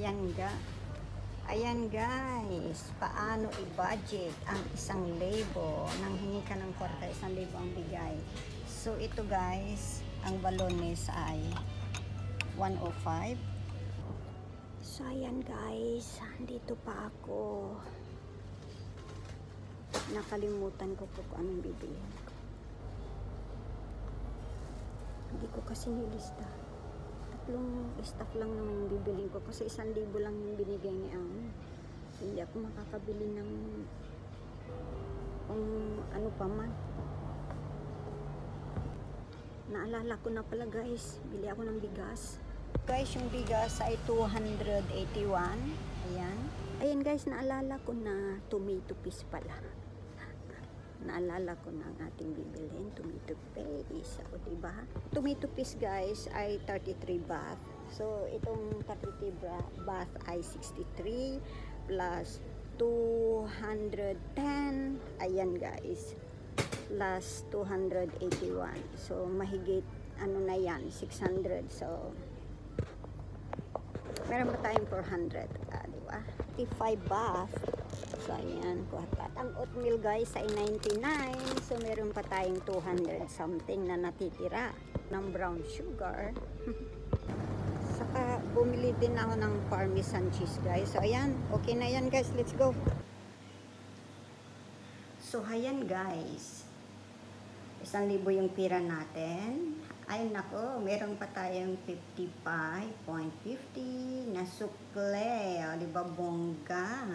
Ayan guys, paano i-budget ang 1,000 nang hingi ka ng kwarta, 1,000 ang bigay. So ito guys, ang balones ay 105. So ayan guys, dito pa ako. Nakalimutan ko kung anong bibilihin ko. Hindi ko kasi nilista. Tatlong stock lang naman yung bibilihin ko kasi 1,000 lang yung binigay ni Ang. So, hindi ako makakabili ng kung ano pa man. Naalala ko na pala guys, bili ako ng bigas. Guys, yung bigas ay 281. Ayan guys, naalala ko na tomato paste pala. Naalala ko na ang ating bibilhin, tomato paste. O diba? Tomato paste guys ay 33 baht. So itong 33 baht ay 63 plus 210. Ayan guys, plus 281. So mahigit ano na yan, 600. So meron pa tayong 400. Diba? 55 baht. So, ayan, kuha. Ang oatmeal guys ay 99. So, meron pa tayong 200 something na natitira ng brown sugar. Saka, bumili din ako ng parmesan cheese guys. So, ayan. Okay na yan guys. Let's go. So, ayan guys. 1,000 yung pira natin. Ay nako, meron pa tayong 55.50 na sukle. O, diba bongga?